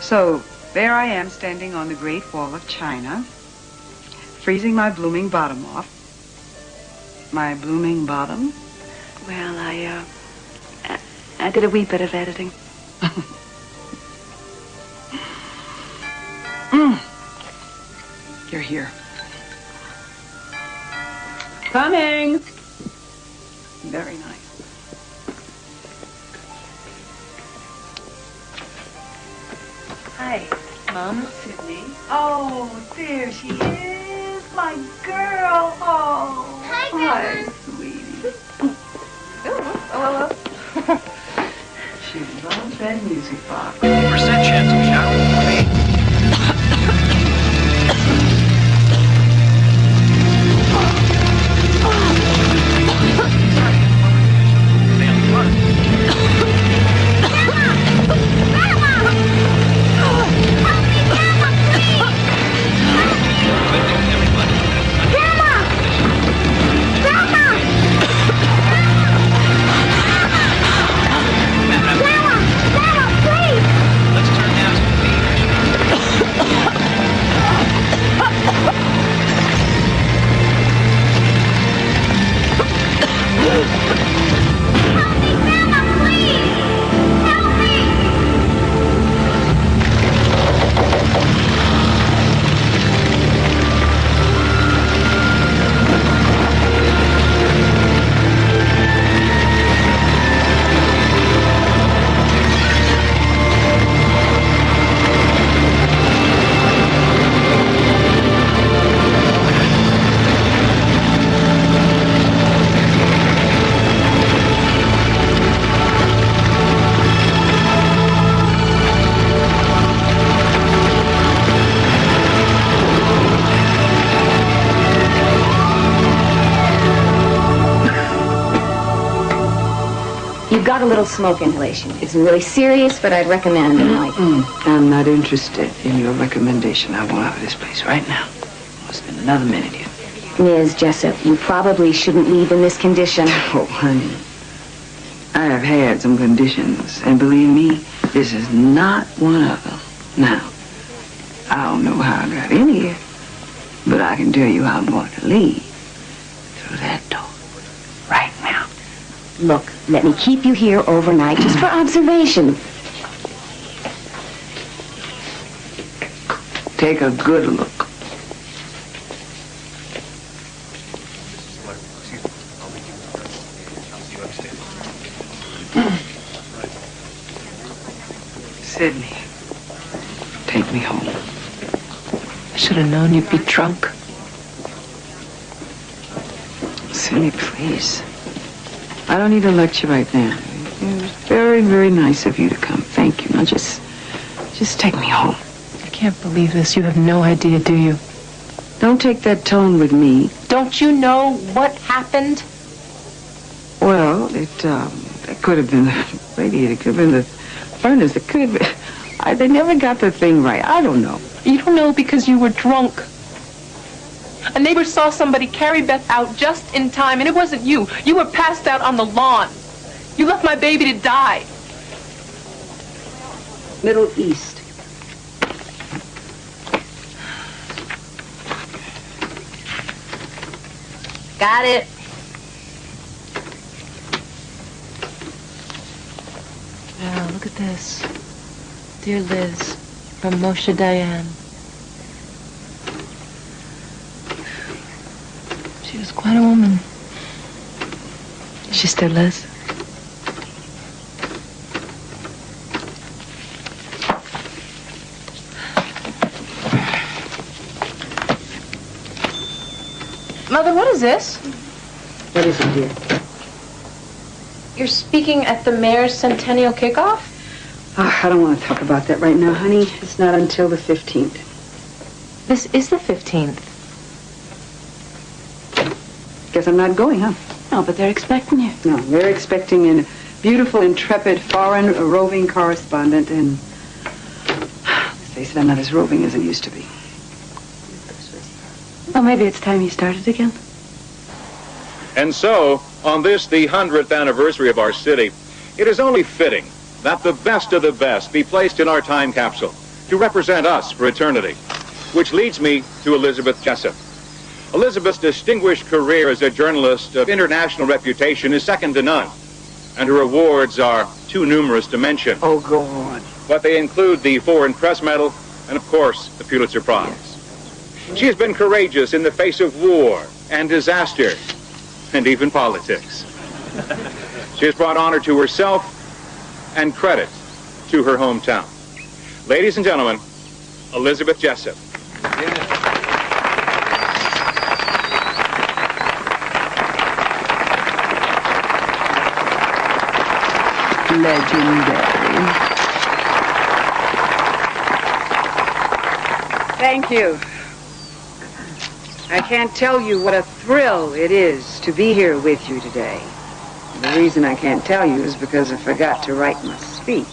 So, there I am standing on the Great Wall of China, freezing my blooming bottom off. My blooming bottom? Well, I did a wee bit of editing. You're here. Coming. Very nice. Hi, Mom. Sydney. Oh, there she is, my girl. Oh, hi, sweetie. Oh. She loves that music box. Percent chance of showering. You've got a little smoke inhalation. It's really serious, but I'd recommend it. I'm not interested in your recommendation. I want out of this place right now. I'll spend another minute here. Ms. Jessup, you probably shouldn't leave in this condition. Oh, honey. I have had some conditions, and believe me, this is not one of them. Now, I don't know how I got in here, but I can tell you how I'm going to leave. Through that door. Right now. Look, let me keep you here overnight just for observation. Take a good look. Sydney, take me home. I should have known you'd be drunk. Sydney, please. I don't need a lecture right now. It was very, very nice of you to come. Thank you. Now just take me home. I can't believe this. You have no idea, do you? Don't take that tone with me. Don't you know what happened? Well, it could have been the radiator. It could have been the furnace. It could have been... they never got the thing right. I don't know. You don't know because you were drunk. A neighbor saw somebody carry Beth out just in time, and it wasn't you. You were passed out on the lawn. You left my baby to die. Middle East. Got it. Now, look at this. Dear Liz, from Moshe Dayan. She was quite a woman. Is she still Liz? Mother, what is this? What is it, dear? You're speaking at the mayor's centennial kickoff? Oh, I don't want to talk about that right now, honey. It's not until the 15th. This is the 15th. Guess I'm not going, huh? No, but they're expecting you. No, they're expecting a beautiful, intrepid, foreign roving correspondent, and let's face it, I'm not as roving as I used to be. Well, maybe it's time you started again. And so, on this, the 100th anniversary of our city, it is only fitting that the best of the best be placed in our time capsule to represent us for eternity. Which leads me to Elizabeth Jessup. Elizabeth's distinguished career as a journalist of international reputation is second to none, and her awards are too numerous to mention. Oh, go on. But they include the Foreign Press Medal and, of course, the Pulitzer Prize. She has been courageous in the face of war and disaster, and even politics. She has brought honor to herself and credit to her hometown. Ladies and gentlemen, Elizabeth Jessup. Legendary. Thank you. I can't tell you what a thrill it is to be here with you today. The reason I can't tell you is because I forgot to write my speech.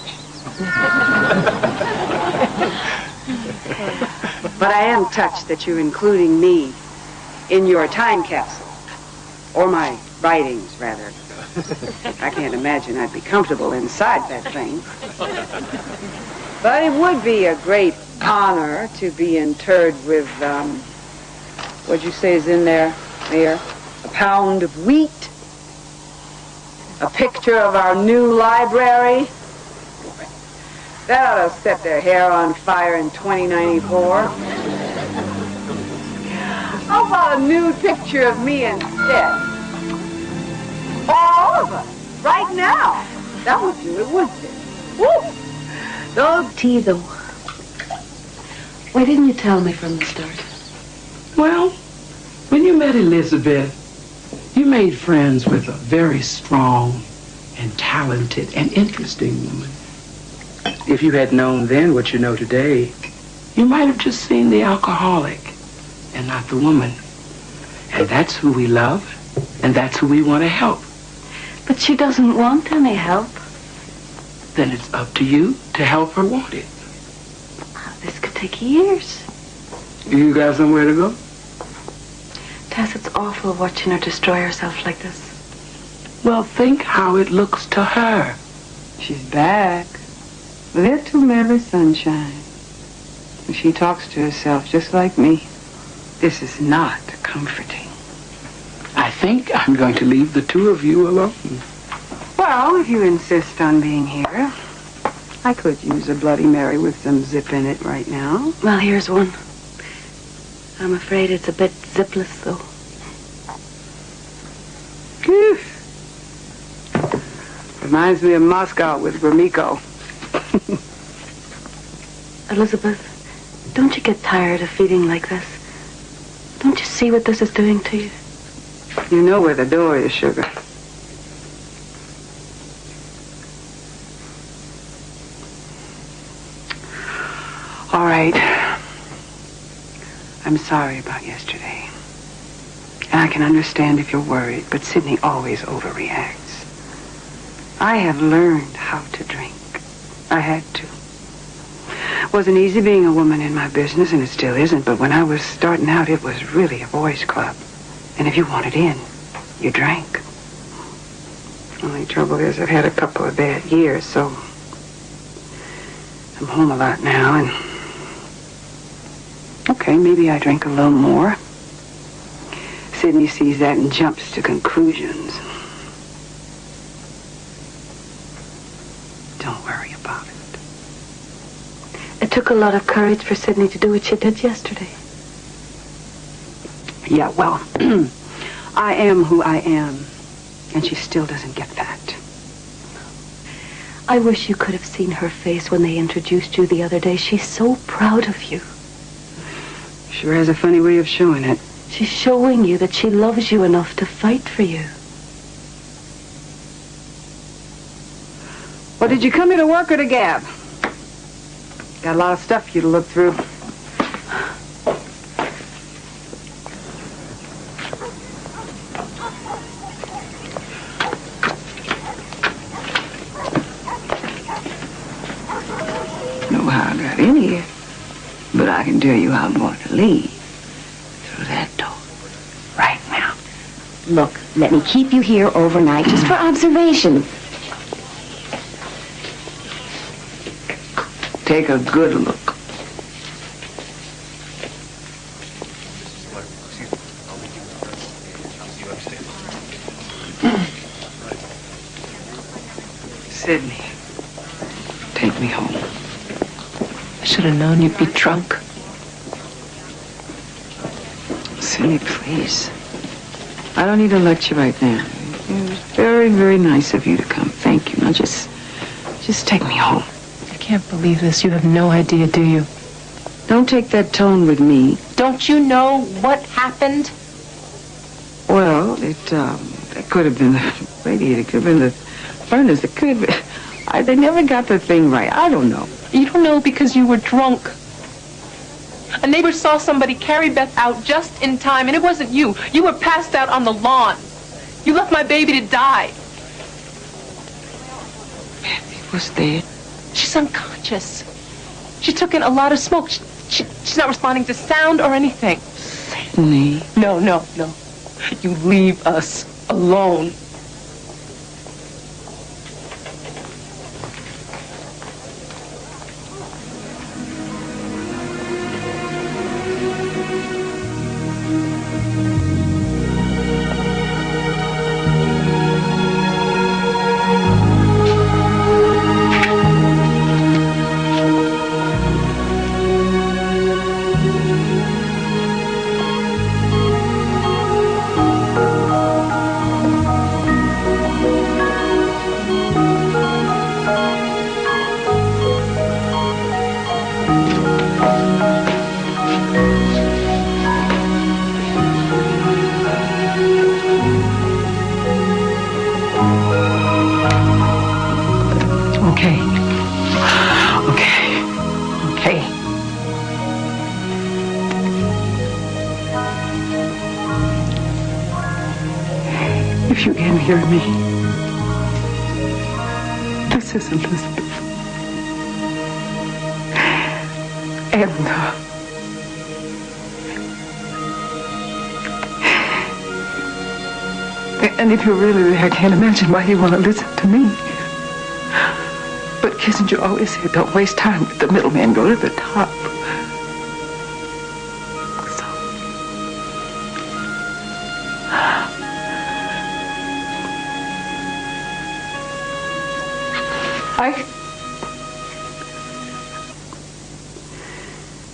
But I am touched that you're including me in your time capsule. Or my writings, rather. I can't imagine I'd be comfortable inside that thing. But it would be a great honor to be interred with, what'd you say is in there, Mayor? A pound of wheat? A picture of our new library? That ought to set their hair on fire in 2094. How about a new picture of me instead? All of us, right now. That would do it, wouldn't it? Woo! Those Tea, though. Why didn't you tell me from the start? Well, when you met Elizabeth, you made friends with a very strong and talented and interesting woman. If you had known then what you know today, you might have just seen the alcoholic and not the woman. And that's who we love, and that's who we want to help. But she doesn't want any help. Then it's up to you to help her want it. This could take years. You got somewhere to go? Tess, it's awful watching her destroy herself like this. Well, think how it looks to her. She's back. Little Mary Sunshine. She talks to herself just like me. This is not comforting. I think I'm going to leave the two of you alone. Well, if you insist on being here, I could use a Bloody Mary with some zip in it right now. Well, here's one. I'm afraid it's a bit zipless, though. Phew. Reminds me of Moscow with Gromyko. Elizabeth, don't you get tired of feeling like this? Don't you see what this is doing to you? You know where the door is, sugar. All right. I'm sorry about yesterday. And I can understand if you're worried, but Sydney always overreacts. I have learned how to drink. I had to. Wasn't easy being a woman in my business, and it still isn't, but when I was starting out, it was really a boys' club. And if you wanted in, you drank. Only trouble is I've had a couple of bad years, so I'm home a lot now, and okay, maybe I drink a little more. Sydney sees that and jumps to conclusions. Don't worry about it. It took a lot of courage for Sydney to do what she did yesterday. Yeah, well, I am who I am, and she still doesn't get that. I wish you could have seen her face when they introduced you the other day. She's so proud of you. Sure has a funny way of showing it. She's showing you that she loves you enough to fight for you. Well, did you come here to work or to gab? Got a lot of stuff for you to look through. Know how I got in here, but I can tell you how I'm going to leave. Through that door. Right now. Look, let me keep you here overnight just for observation. Take a good look. Sydney, take me home. I should have known you'd be drunk. Sydney, please. I don't need a lecture right now. It was very, very nice of you to come. Thank you. Now just take me home. I can't believe this. You have no idea, do you? Don't take that tone with me. Don't you know what happened? Well, that could have been the radiator. It could have been the furnace. It could have been... they never got the thing right. I don't know. You don't know because you were drunk. A neighbor saw somebody carry Beth out just in time, and it wasn't you. You were passed out on the lawn. You left my baby to die. Beth was there. She's unconscious. She took in a lot of smoke. She's not responding to sound or anything. Sydney. No. You leave us alone. Okay. If you can hear me, this is Elizabeth. And if you're really there, I can't imagine why you want to listen to me. But Kissinger always said, don't waste time with the middleman, go to the top. So,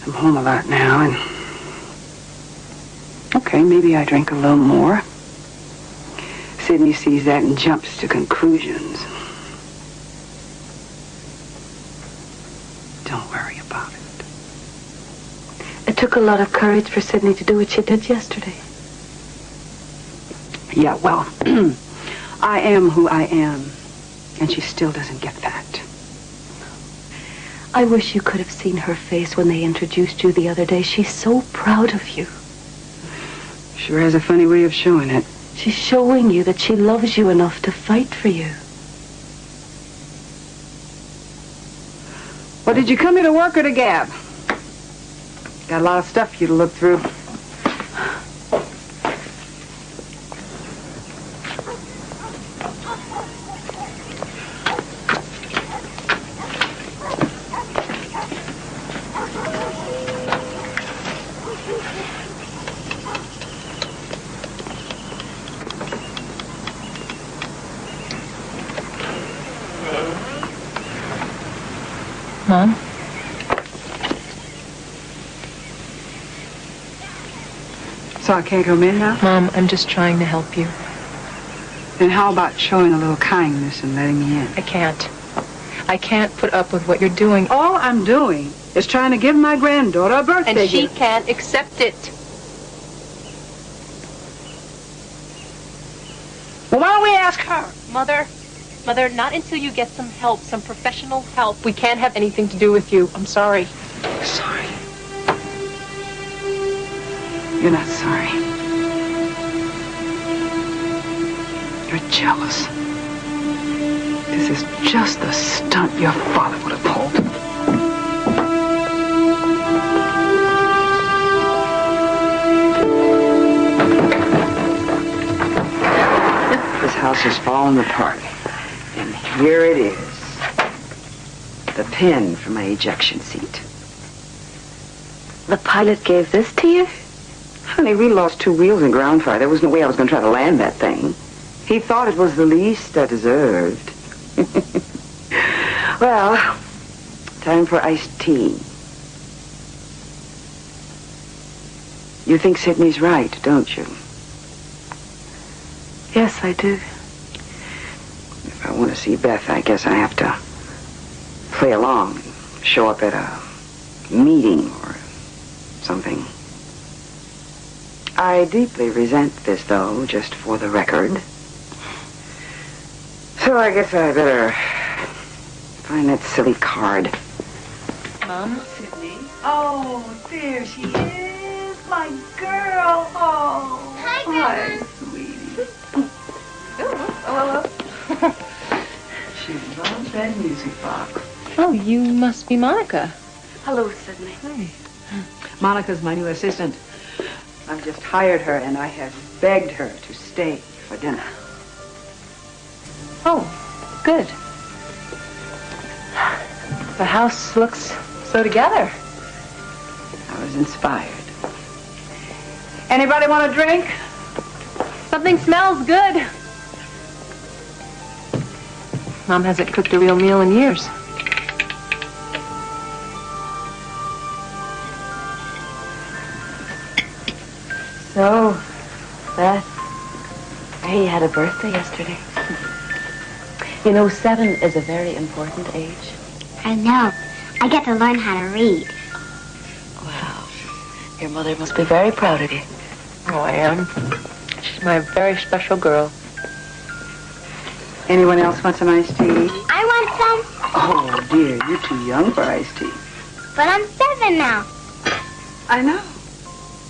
I'm home a lot now, and okay, maybe I drink a little more. Sydney sees that and jumps to conclusions. Don't worry about it. took a lot of courage for Sydney to do what she did yesterday. Yeah, well, I am who I am, and she still doesn't get that. I wish you could have seen her face when they introduced you the other day. She's so proud of you. Sure has a funny way of showing it. She's showing you that she loves you enough to fight for you. Well, did you come here to work or to gab? Got a lot of stuff for you to look through. Mom? So I can't come in now? Mom, I'm just trying to help you. Then how about showing a little kindness and letting me in? I can't. I can't put up with what you're doing. All I'm doing is trying to give my granddaughter a birthday And she gift. can't accept it. Well, why don't we ask her? Mother, not until you get some help, some professional help. We can't have anything to do with you. I'm sorry. Sorry. You're not sorry. You're jealous. This is just the stunt your father would have pulled. This house is falling apart. And here it is. The pin for my ejection seat. The pilot gave this to you? Honey, we lost 2 wheels in ground fire. There was no way I was going to try to land that thing. He thought it was the least I deserved. Well, time for iced tea. You think Sydney's right, don't you? Yes, I do. If I want to see Beth, I guess I have to play along and show up at a meeting or something. I deeply resent this, though, just for the record. So I guess I better find that silly card. Mom? Sydney? Oh, there she is, my girl. Oh, Hi, Grandma. sweetie. Oh. She loves that music box. Oh, you must be Monica. Hello, Sydney. Hi. Monica's my new assistant. I've just hired her, and I have begged her to stay for dinner. Oh, good. The house looks so together. I was inspired. Anybody want a drink? Something smells good. Mom hasn't cooked a real meal in years. So, Beth, he had a birthday yesterday. You know, 7 is a very important age. I know. I get to learn how to read. Wow. Your mother must be very proud of you. Oh, I am. She's my very special girl. Anyone else want some iced tea? I want some, Oh, dear, you're too young for iced tea. but I'm 7 now. I know.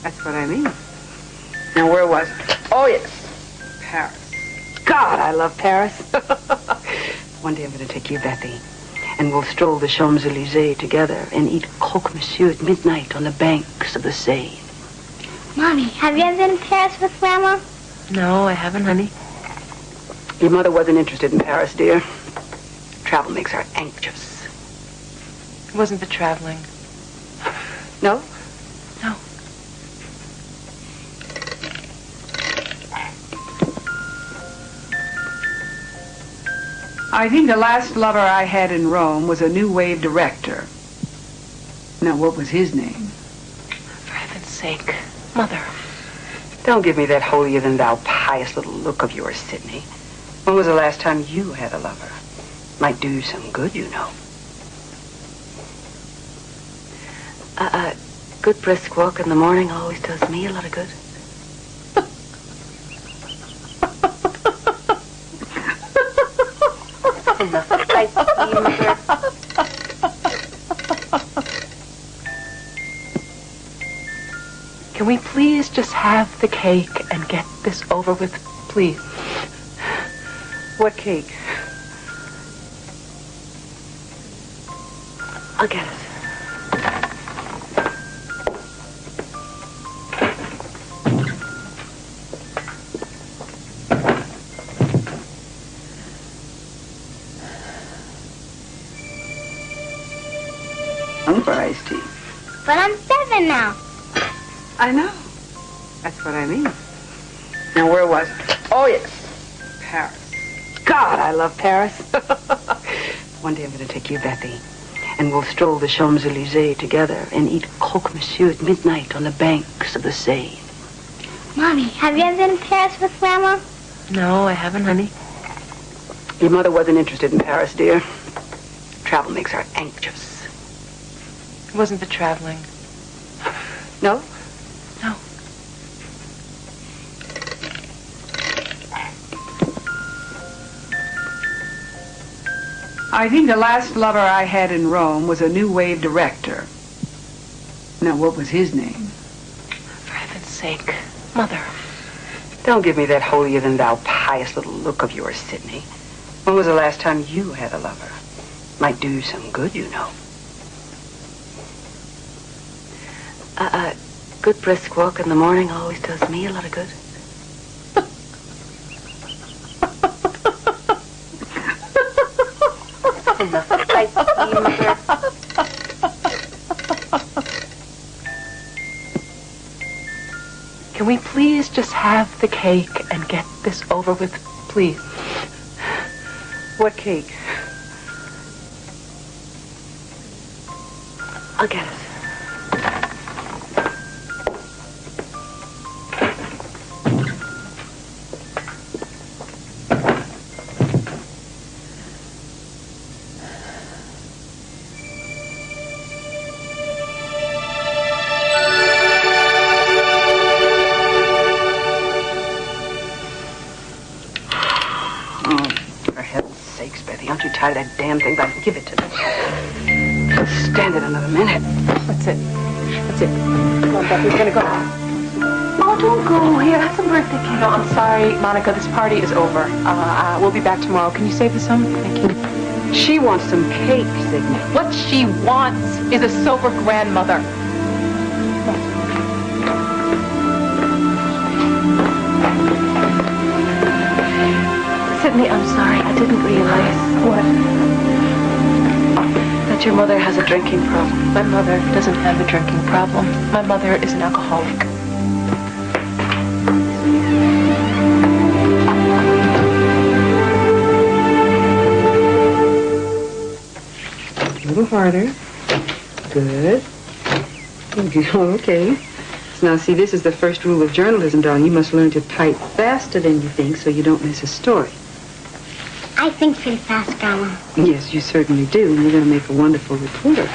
That's what I mean. Now, where was it? Oh, yes. Paris. God, I love Paris. One day I'm going to take you, Bethy, and we'll stroll the Champs-Élysées together and eat croque monsieur at midnight on the banks of the Seine. Mommy, have you ever been to Paris with Grandma? No, I haven't, honey. Your mother wasn't interested in Paris, dear. Travel makes her anxious. It wasn't the traveling. No? No. I think the last lover I had in Rome was a new wave director. Now, what was his name? For heaven's sake. Mother. Don't give me that holier-than-thou pious little look of yours, Sydney. When was the last time you had a lover? Might do you some good, you know. good brisk walk in the morning always does me a lot of good. Can we please just have the cake and get this over with, please? What cake? I'll get it. I'm for iced tea. But I'm 7 now. I know. That's what I mean. Now, where was it? Oh, yes. Paris. God, I love Paris. One day I'm going to take you, Bethy, and we'll stroll the Champs-Élysées together and eat croque monsieur at midnight on the banks of the Seine. Mommy, have you ever been to Paris with Grandma? No, I haven't, honey. Your mother wasn't interested in Paris, dear. Travel makes her anxious. It wasn't the traveling. No? No. I think the last lover I had in Rome was a new wave director. Now, what was his name? For heaven's sake, Mother. Don't give me that holier-than-thou pious little look of yours, Sidney. When was the last time you had a lover? Might do you some good, you know. Good brisk walk in the morning always does me a lot of good. Can we please just have the cake and get this over with, please? What cake? I'll get it. That damn thing, but give it to me. Can't stand it another minute. That's it. That's it. Come on, Beth, we're gonna go. Oh, don't go. Here, have some birthday cake. No, I'm sorry, Monica. This party is over. We'll be back tomorrow. Can you save us some? Thank you. She wants some cake, Sidney. What she wants is a sober grandmother. Sidney, I'm sorry. I didn't realize. What? That your mother has a drinking problem. My mother doesn't have a drinking problem. My mother is an alcoholic. A little harder. Good. Okay. Now, see, this is the first rule of journalism, darling. You must learn to type faster than you think so you don't miss a story. I think pretty fast, Grandma. Yes, you certainly do, and you're going to make a wonderful reporter.